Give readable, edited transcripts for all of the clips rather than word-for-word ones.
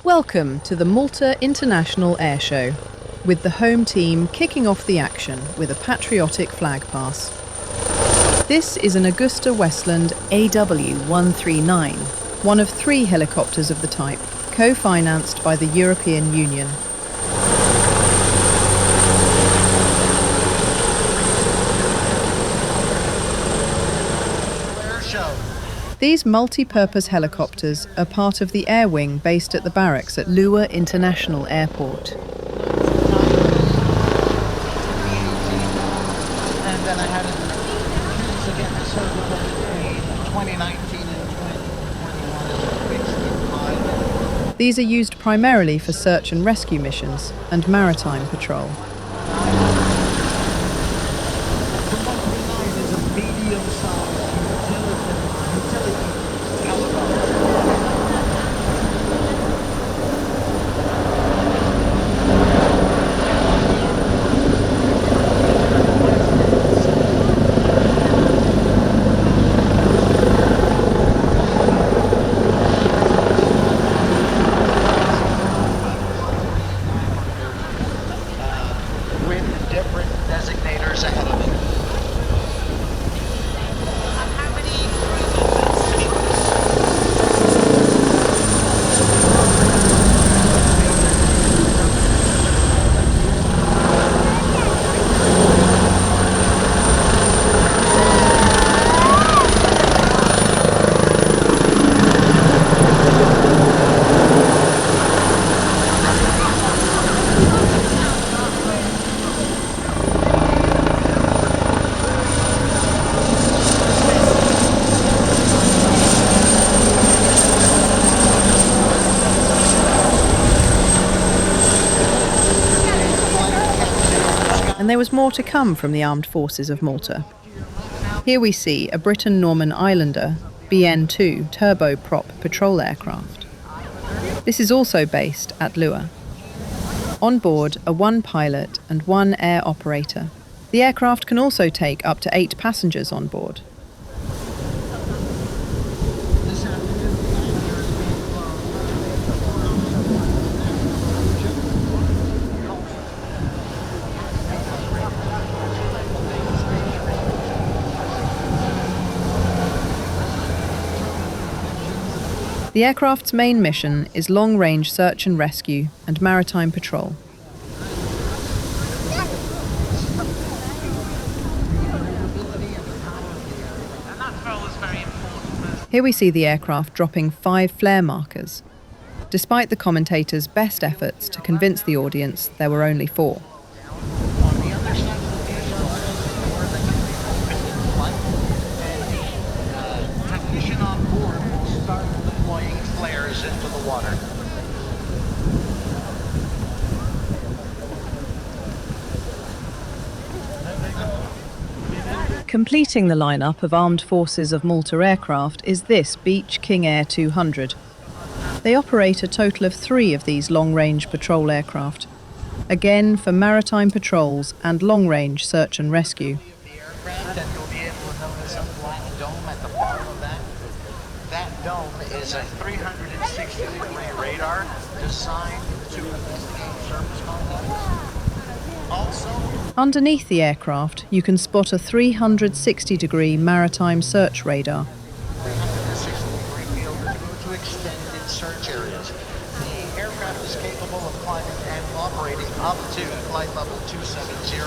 Welcome to the Malta International Airshow, with the home team kicking off the action with a patriotic flag pass. This is an Augusta Westland AW139, one of 3 helicopters of the type, co-financed by the European Union. These multi-purpose helicopters are part of the air wing based at the barracks at Malta International Airport. And then I had to get my certificate in 2019 and 2021. These are used primarily for search and rescue missions and maritime patrol. The 139 is a medium-sized utility helicopter. With different designators ahead of it. And there was more to come from the armed forces of Malta. Here we see a Briton-Norman Islander BN-2 turboprop patrol aircraft. This is also based at Lua. On board are 1 pilot and 1 air operator. The aircraft can also take up to 8 passengers on board. The aircraft's main mission is long-range search and rescue and maritime patrol. Here we see the aircraft dropping 5 flare markers, despite the commentators' best efforts to convince the audience there were only 4. Technician on board will start deploying flares into the water. Completing the lineup of Armed Forces of Malta aircraft is this Beech King Air 200. They operate a total of 3 of these long-range patrol aircraft, again for maritime patrols and long-range search and rescue. The aircraft, and you'll be able to notice a black dome at the bottom of that. That dome is a 360-degree radar designed to investigate surface contacts. Also, Underneath the aircraft, you can spot a 360-degree maritime search radar. 360-degree field of view to extended search areas. The aircraft is capable of climbing and operating up to flight level 270.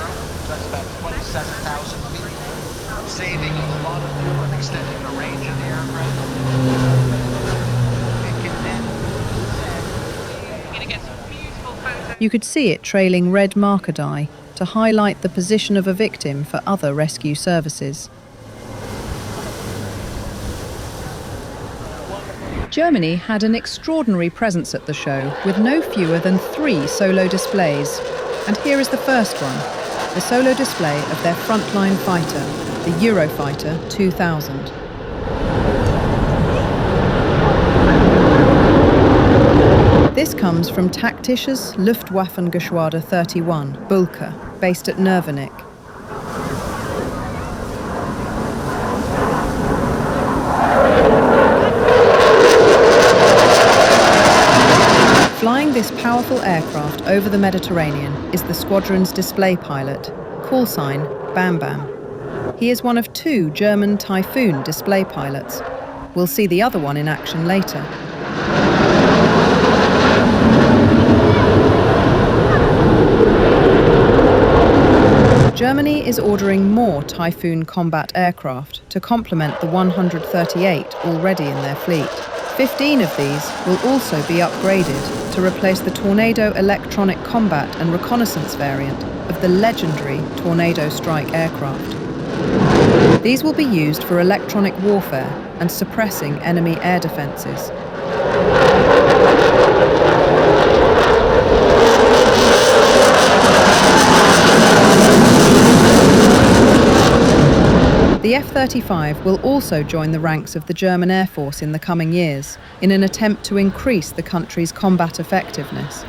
That's about 27,000 feet, saving a lot of fuel and extending the range of the aircraft. It can then You're going to get some beautiful photos. You could see it trailing red marker dye to highlight the position of a victim for other rescue services. Germany had an extraordinary presence at the show, with no fewer than 3 solo displays. And here is the first one, the solo display of their frontline fighter, the Eurofighter 2000. This comes from Taktisches Luftwaffengeschwader 31, Bulka, based at Nervenik. this powerful aircraft over the Mediterranean is the squadron's display pilot, call sign Bam Bam. He is one of 2 German Typhoon display pilots. We'll see the other one in action later. Germany is ordering more Typhoon combat aircraft to complement the 138 already in their fleet. 15 of these will also be upgraded to replace the Tornado electronic combat and reconnaissance variant of the legendary Tornado Strike aircraft. These will be used for electronic warfare and suppressing enemy air defences. The F-35 will also join the ranks of the German Air Force in the coming years in an attempt to increase the country's combat effectiveness.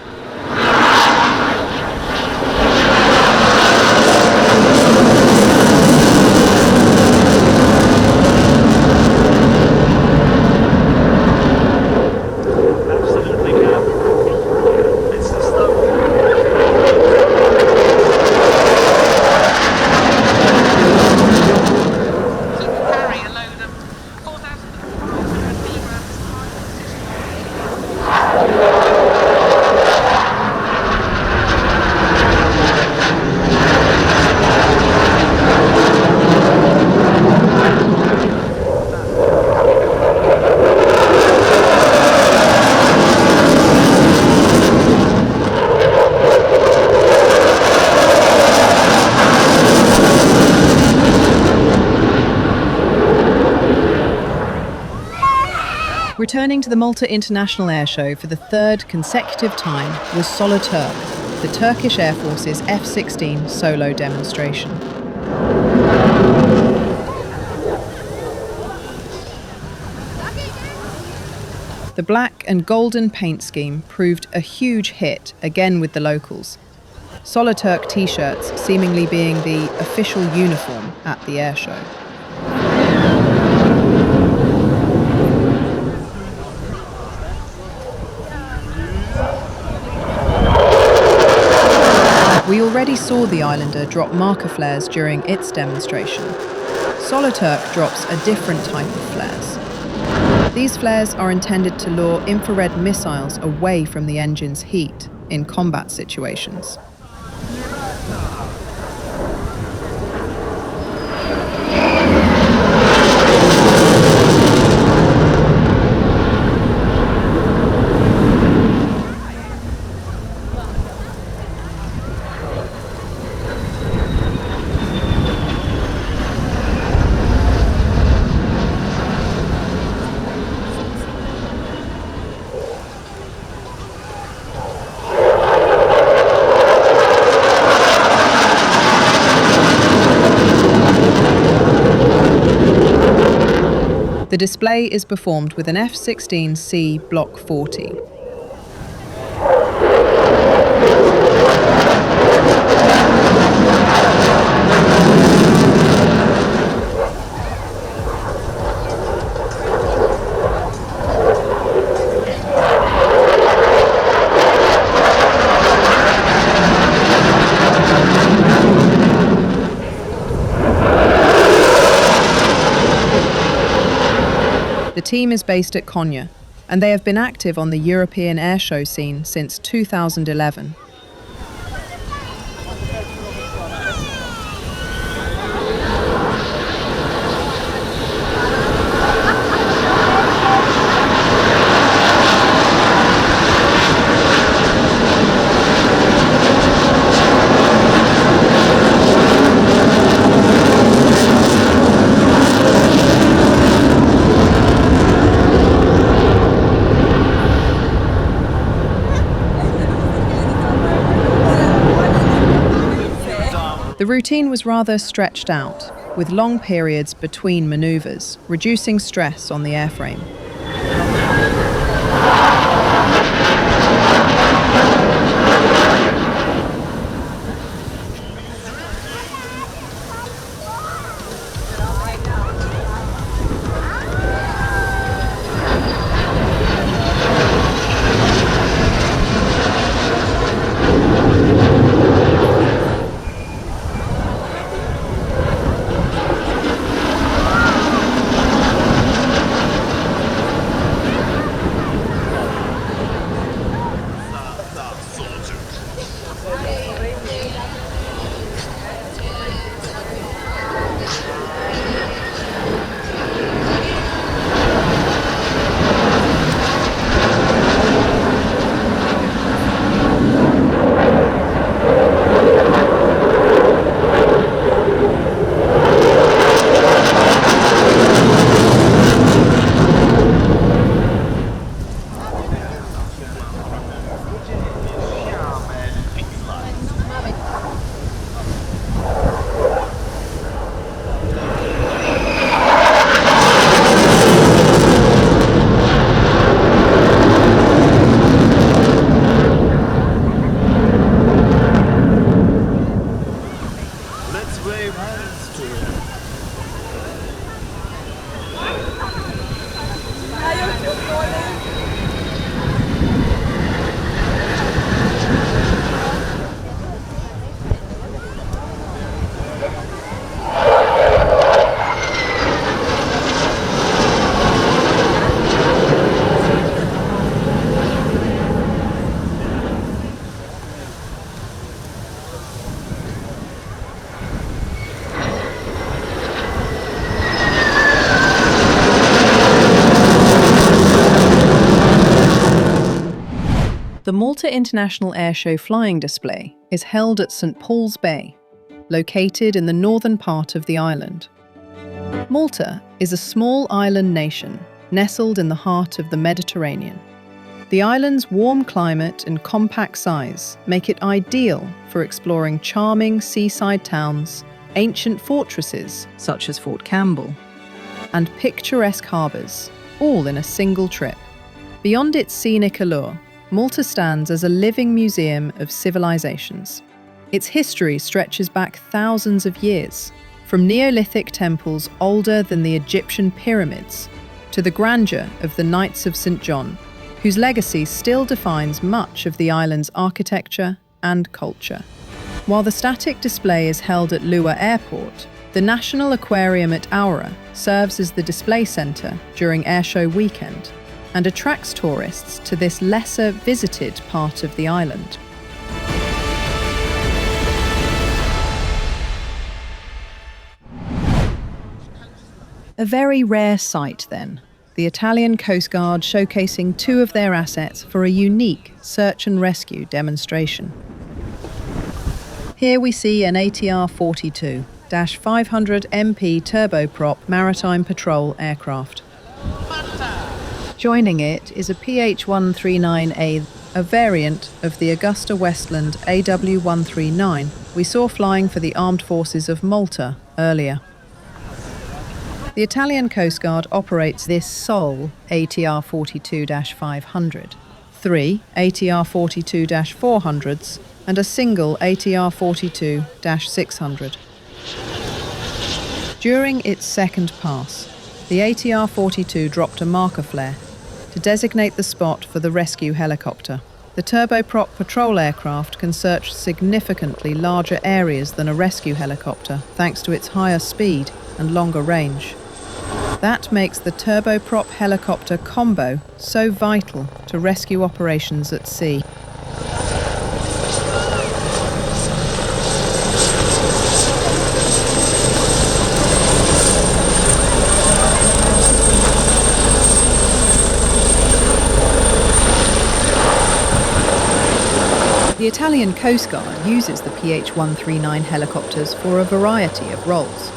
Returning to the Malta International Airshow for the 3rd consecutive time was Soloturk, the Turkish Air Force's F-16 solo demonstration. The black and golden paint scheme proved a huge hit again with the locals. Soloturk t-shirts seemingly being the official uniform at the airshow. We already saw the Islander drop marker flares during its demonstration. Soloturk drops a different type of flares. These flares are intended to lure infrared missiles away from the engine's heat in combat situations. The display is performed with an F-16C Block 40. The team is based at Konya, and they have been active on the European airshow scene since 2011. The routine was rather stretched out, with long periods between manoeuvres, reducing stress on the airframe. The Malta International Airshow flying display is held at St Paul's Bay, located in the northern part of the island. Malta is a small island nation nestled in the heart of the Mediterranean. The island's warm climate and compact size make it ideal for exploring charming seaside towns, ancient fortresses such as Fort Campbell, and picturesque harbours, all in a single trip. Beyond its scenic allure, Malta stands as a living museum of civilizations. Its history stretches back thousands of years, from Neolithic temples older than the Egyptian pyramids to the grandeur of the Knights of St John, whose legacy still defines much of the island's architecture and culture. While the static display is held at Lua Airport, the National Aquarium at Aura serves as the display centre during Airshow weekend and attracts tourists to this lesser visited part of the island. A very rare sight, then, the Italian Coast Guard showcasing two of their assets for a unique search and rescue demonstration. Here we see an ATR-42-500 MP turboprop maritime patrol aircraft. Joining it is a PH-139A, a variant of the Augusta Westland AW-139 we saw flying for the Armed Forces of Malta earlier. The Italian Coast Guard operates this sole ATR-42-500, 3 ATR-42-400s, and a single ATR-42-600. During its second pass, the ATR-42 dropped a marker flare to designate the spot for the rescue helicopter. The turboprop patrol aircraft can search significantly larger areas than a rescue helicopter thanks to its higher speed and longer range. That makes the turboprop helicopter combo so vital to rescue operations at sea. The Italian Coast Guard uses the PH-139 helicopters for a variety of roles,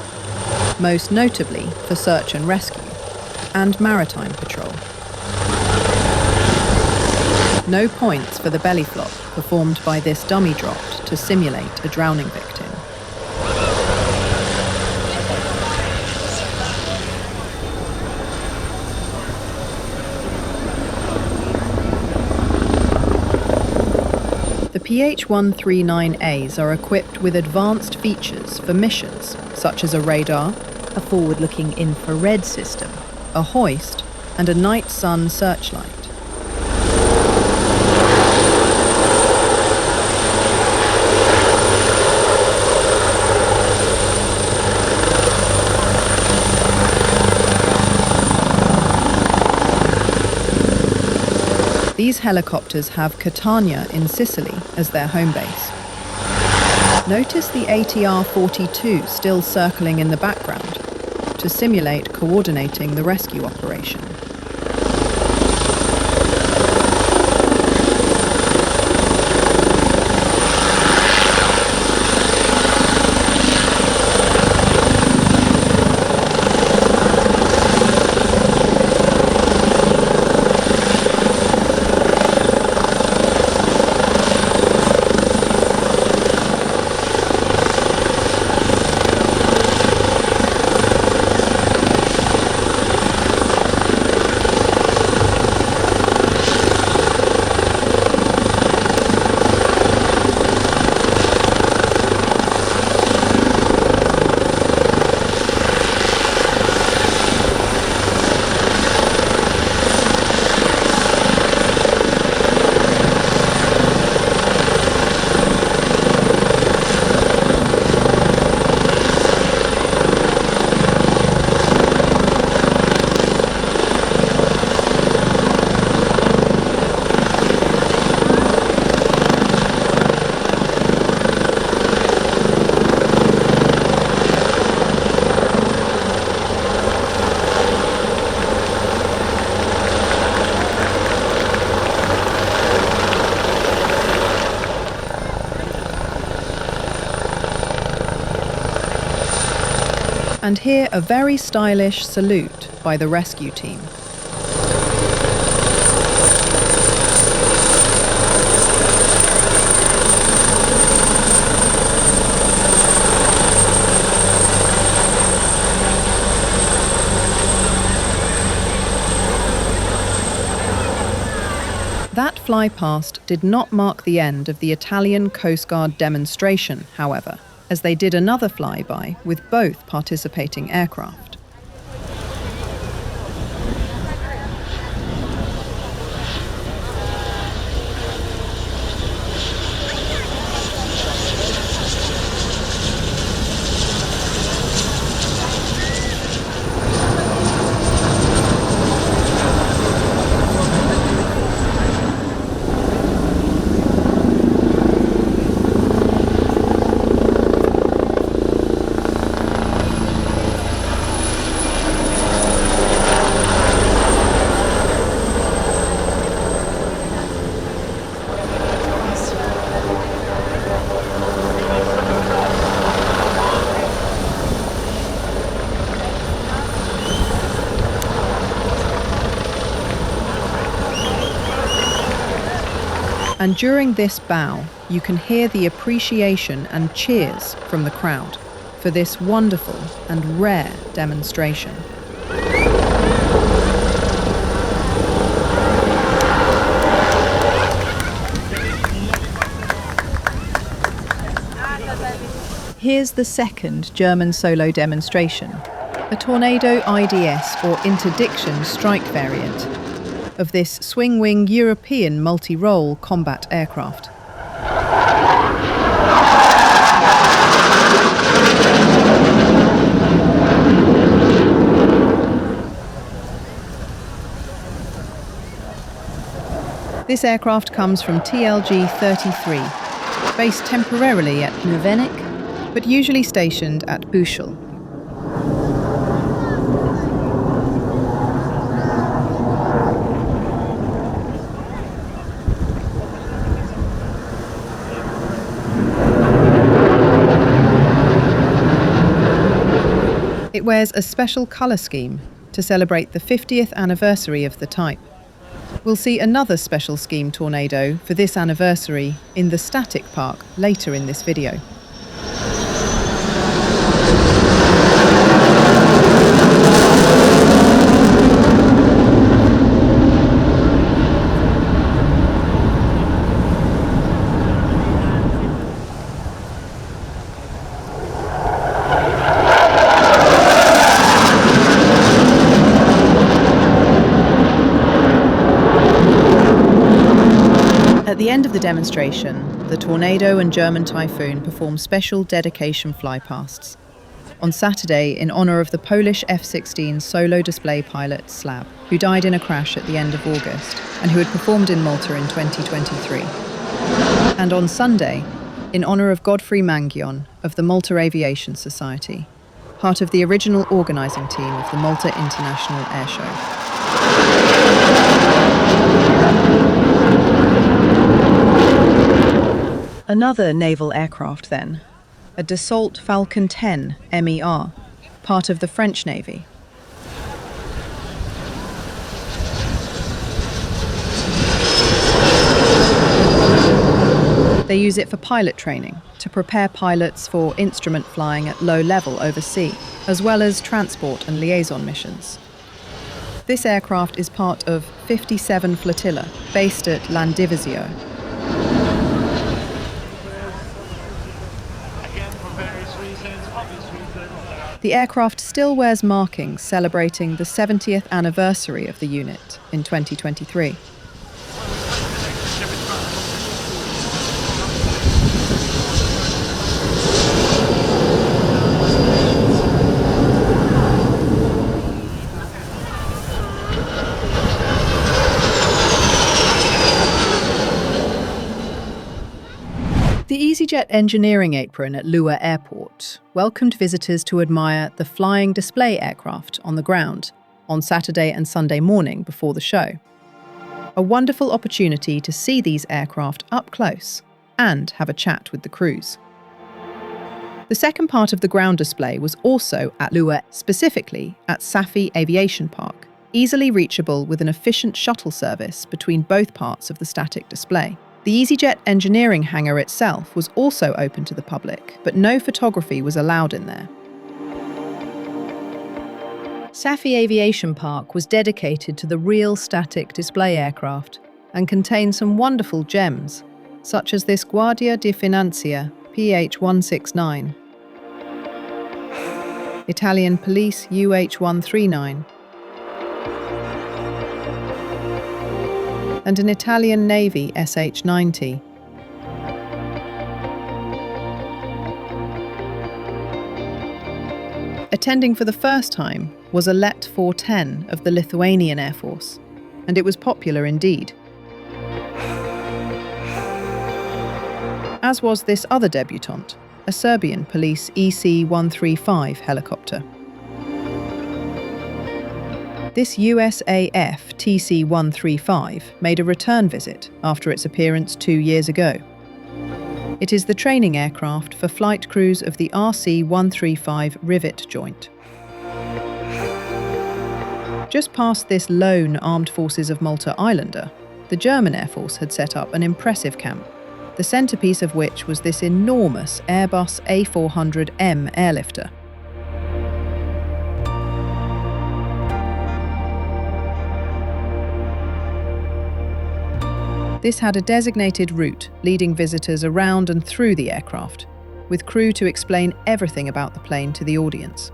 most notably for search and rescue and maritime patrol. No points for the belly flop performed by this dummy dropped to simulate a drowning victim. The PH-139As are equipped with advanced features for missions such as a radar, a forward-looking infrared system, a hoist, and a night sun searchlight. These helicopters have Catania in Sicily as their home base. Notice the ATR-42 still circling in the background to simulate coordinating the rescue operation. And here a very stylish salute by the rescue team. That flypast did not mark the end of the Italian Coast Guard demonstration, however, as they did another flyby with both participating aircraft. And during this bow, you can hear the appreciation and cheers from the crowd for this wonderful and rare demonstration. Here's the second German solo demonstration, a Tornado IDS or interdiction strike variant of this swing-wing European multi-role combat aircraft. This aircraft comes from TLG 33, based temporarily at Nurvenik, but usually stationed at Buchel. It wears a special colour scheme to celebrate the 50th anniversary of the type. We'll see another special scheme Tornado for this anniversary in the static park later in this video. At the end of the demonstration, the Tornado and German Typhoon performed special dedication flypasts. On Saturday, in honour of the Polish F-16 solo display pilot Slab, who died in a crash at the end of August and who had performed in Malta in 2023. And on Sunday, in honour of Godfrey Mangion of the Malta Aviation Society, part of the original organising team of the Malta International Airshow. Another naval aircraft then, a Dassault Falcon 10 MER, part of the French Navy. They use it for pilot training, to prepare pilots for instrument flying at low level over sea, as well as transport and liaison missions. This aircraft is part of 57 Flotilla, based at Landivisiau. The aircraft still wears markings celebrating the 70th anniversary of the unit in 2023. The EasyJet engineering apron at Lua Airport welcomed visitors to admire the flying display aircraft on the ground on Saturday and Sunday morning before the show. A wonderful opportunity to see these aircraft up close and have a chat with the crews. The second part of the ground display was also at Lua, specifically at Safi Aviation Park, easily reachable with an efficient shuttle service between both parts of the static display. The EasyJet engineering hangar itself was also open to the public, but no photography was allowed in there. Safi Aviation Park was dedicated to the real static display aircraft and contained some wonderful gems, such as this Guardia di Finanza PH-169, Italian Police UH-139, and an Italian Navy SH-90. Attending for the first time was a Let 410 of the Lithuanian Air Force, and it was popular indeed. As was this other debutante, a Serbian police EC-135 helicopter. This USAF TC-135 made a return visit after its appearance 2 years ago. It is the training aircraft for flight crews of the RC-135 Rivet Joint. Just past this lone Armed Forces of Malta Islander, the German Air Force had set up an impressive camp, the centrepiece of which was this enormous Airbus A400M airlifter. This had a designated route leading visitors around and through the aircraft, with crew to explain everything about the plane to the audience.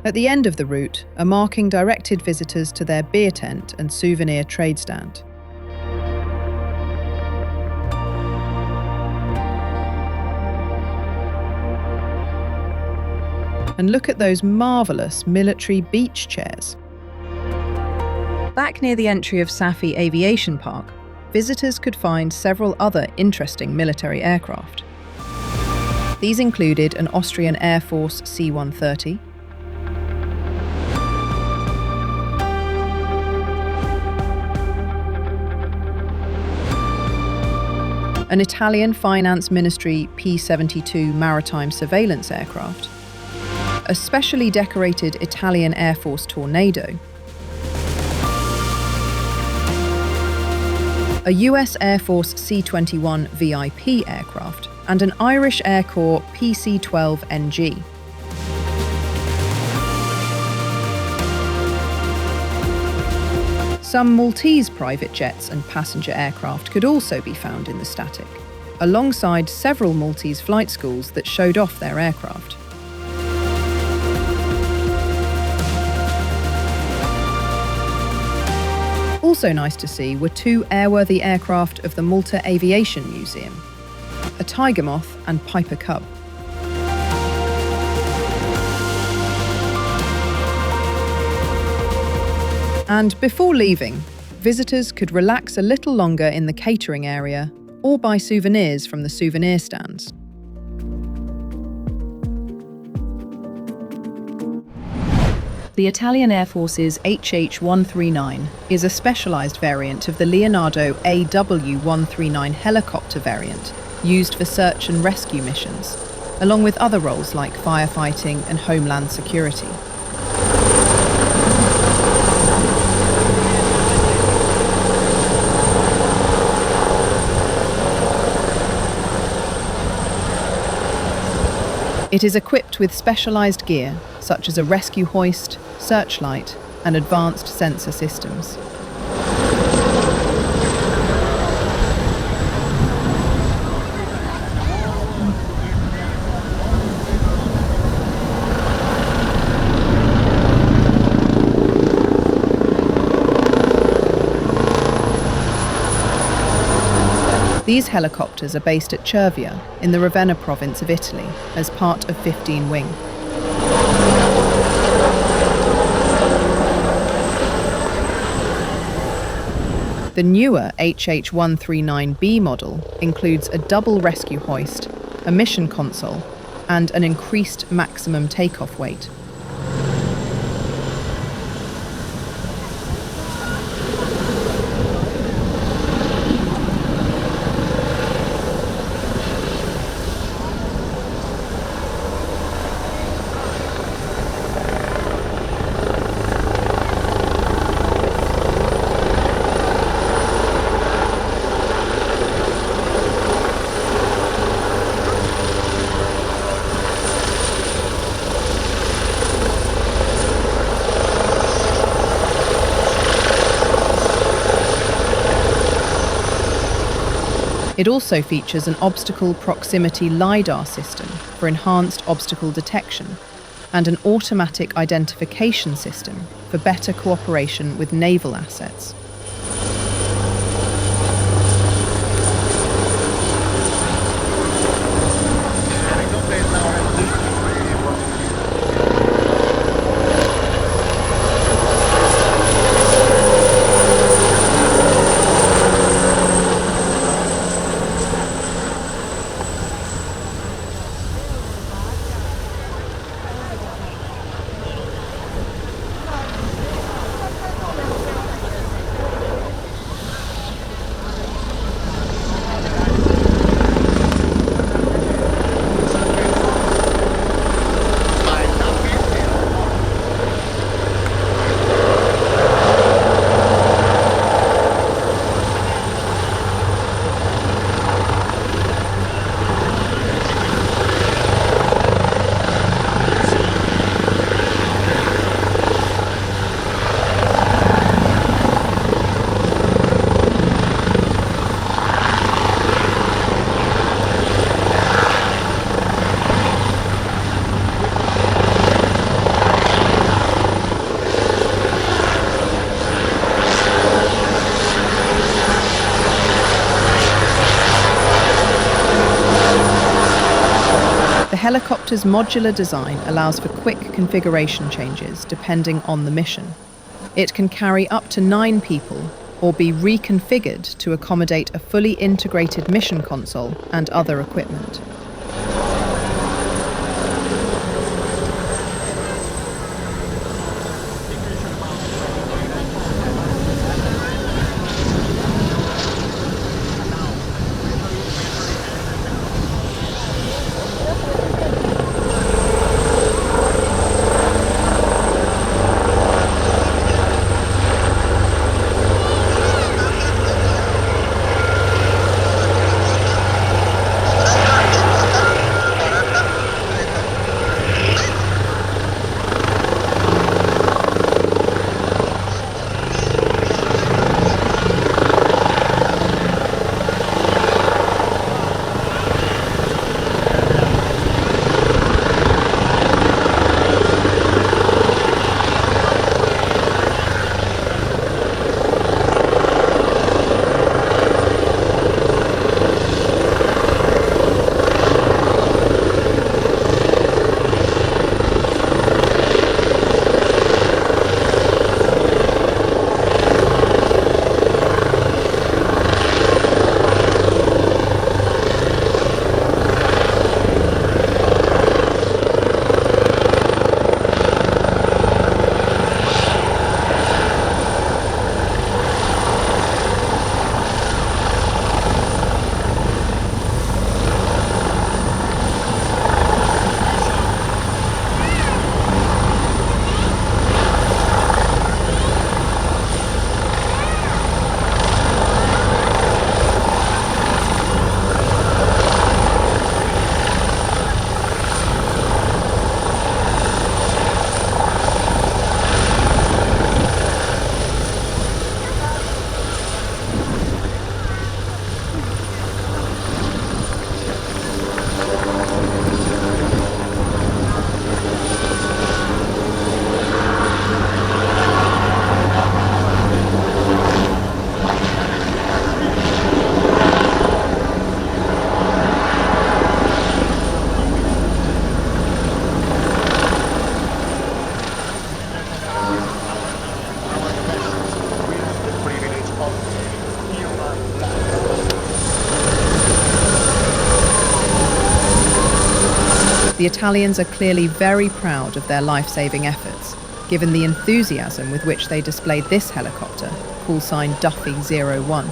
At the end of the route, a marking directed visitors to their beer tent and souvenir trade stand. And look at those marvellous military Beech chairs. Back near the entry of Safi Aviation Park, visitors could find several other interesting military aircraft. These included an Austrian Air Force C-130, an Italian Finance Ministry P-72 maritime surveillance aircraft, a specially decorated Italian Air Force Tornado, a US Air Force C-21 VIP aircraft, and an Irish Air Corps PC-12NG. Some Maltese private jets and passenger aircraft could also be found in the static, alongside several Maltese flight schools that showed off their aircraft. Also nice to see were two airworthy aircraft of the Malta Aviation Museum, a Tiger Moth and Piper Cub. And before leaving, visitors could relax a little longer in the catering area or buy souvenirs from the souvenir stands. The Italian Air Force's HH-139 is a specialised variant of the Leonardo AW-139 helicopter variant used for search and rescue missions, along with other roles like firefighting and homeland security. It is equipped with specialised gear, such as a rescue hoist, searchlight, and advanced sensor systems. These helicopters are based at Cervia, in the Ravenna province of Italy, as part of 15 Wing. The newer HH-139B model includes a double rescue hoist, a mission console, and an increased maximum takeoff weight. It also features an obstacle proximity LiDAR system for enhanced obstacle detection and an automatic identification system for better cooperation with naval assets. The helicopter's modular design allows for quick configuration changes depending on the mission. It can carry up to 9 people or be reconfigured to accommodate a fully integrated mission console and other equipment. The Italians are clearly very proud of their life-saving efforts, given the enthusiasm with which they displayed this helicopter, call sign Duffy 01.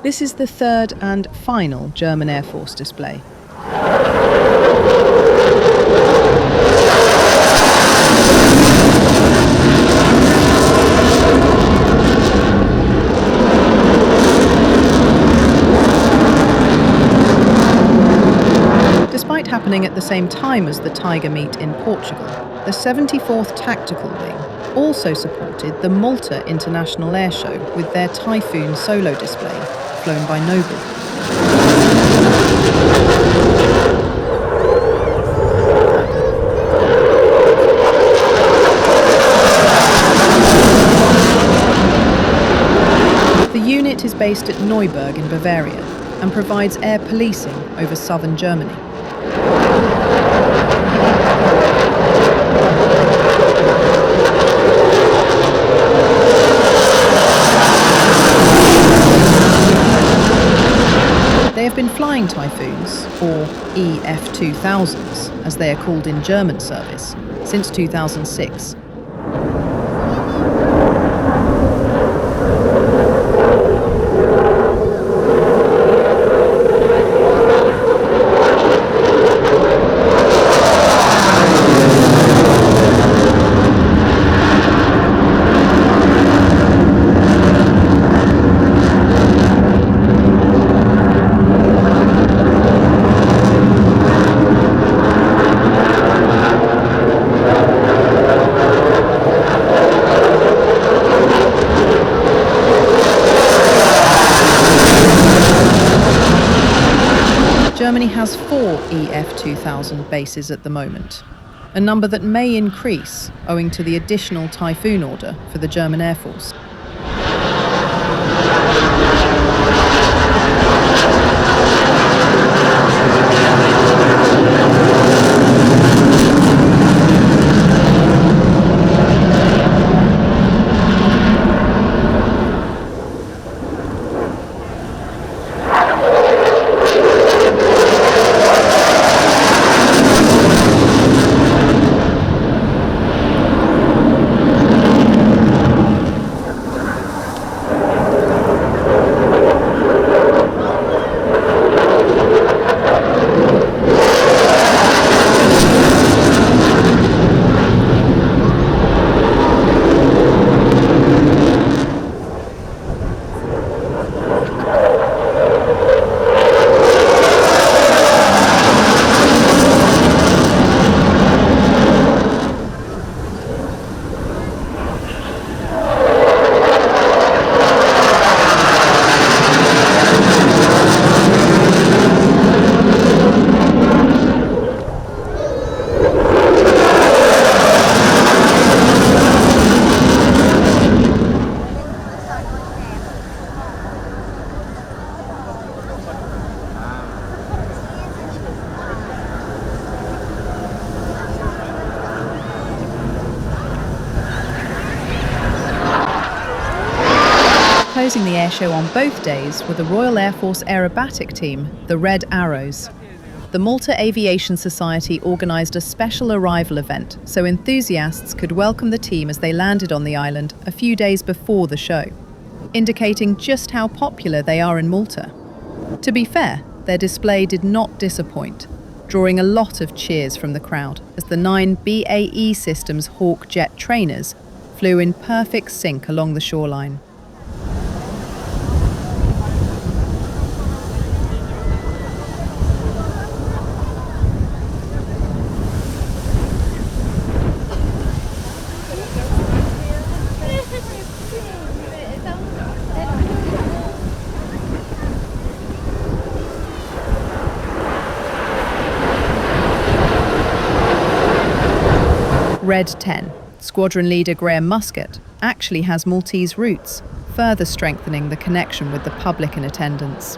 This is the third and final German Air Force display. Despite happening at the same time as the Tiger meet in Portugal, the 74th Tactical Wing also supported the Malta International Airshow with their Typhoon solo display, flown by Noble. The unit is based at Neuburg in Bavaria and provides air policing over southern Germany. They have been flying Typhoons, or EF-2000s, as they are called in German service, since 2006. Germany has 4 EF-2000 bases at the moment, a number that may increase owing to the additional Typhoon order for the German Air Force. Closing the airshow on both days were the Royal Air Force aerobatic team, the Red Arrows. The Malta Aviation Society organised a special arrival event so enthusiasts could welcome the team as they landed on the island a few days before the show, indicating just how popular they are in Malta. To be fair, their display did not disappoint, drawing a lot of cheers from the crowd as the 9 BAE Systems Hawk jet trainers flew in perfect sync along the shoreline. Red 10, Squadron Leader Graham Muscat, actually has Maltese roots, further strengthening the connection with the public in attendance.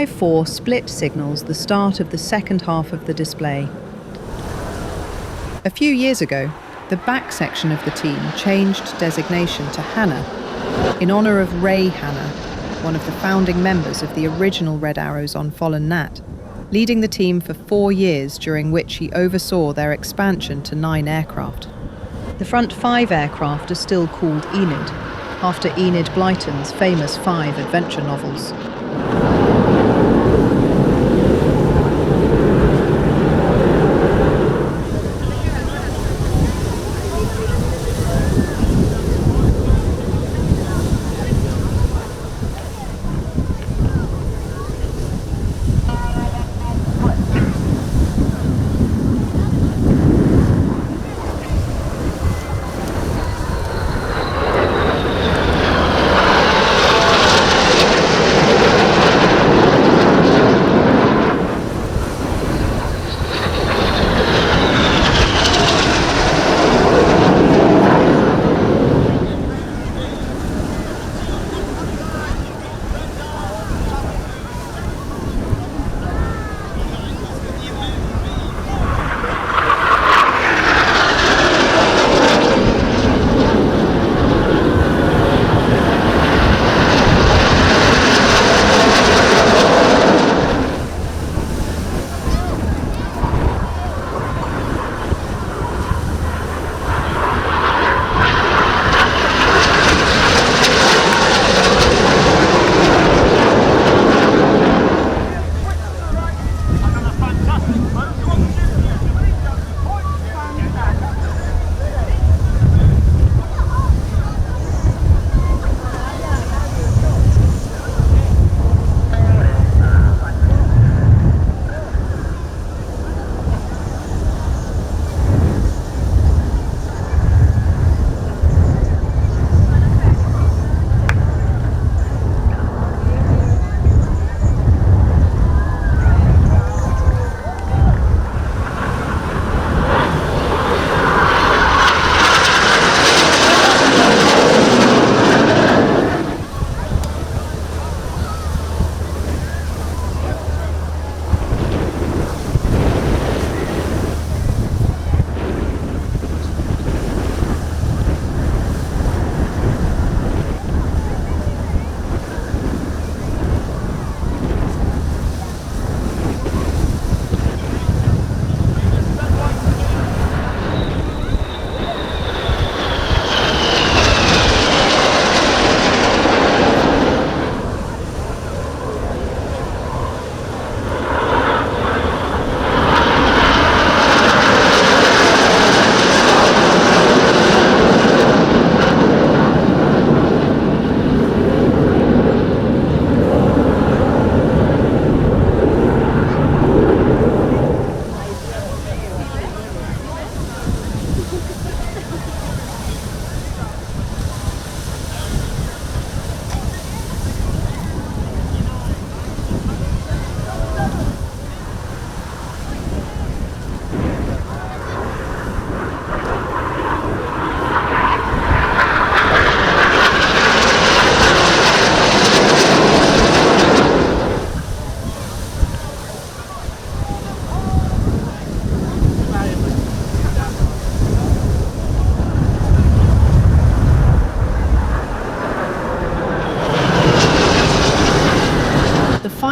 5-4 split signals the start of the second half of the display. A few years ago, the back section of the team changed designation to Hannah in honor of Ray Hannah, one of the founding members of the original Red Arrows on Fallen Nat, leading the team for 4 years, during which he oversaw their expansion to 9 aircraft. The front 5 aircraft are still called Enid, after Enid Blyton's famous 5 adventure novels.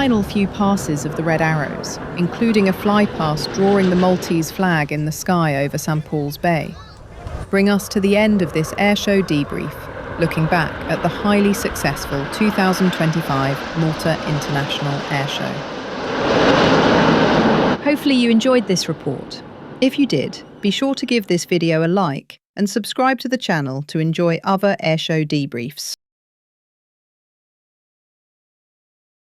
final few passes of the Red Arrows, including a flypast drawing the Maltese flag in the sky over St. Paul's Bay, bring us to the end of this airshow debrief, looking back at the highly successful 2025 Malta International Airshow. Hopefully you enjoyed this report. If you did, be sure to give this video a like and subscribe to the channel to enjoy other airshow debriefs.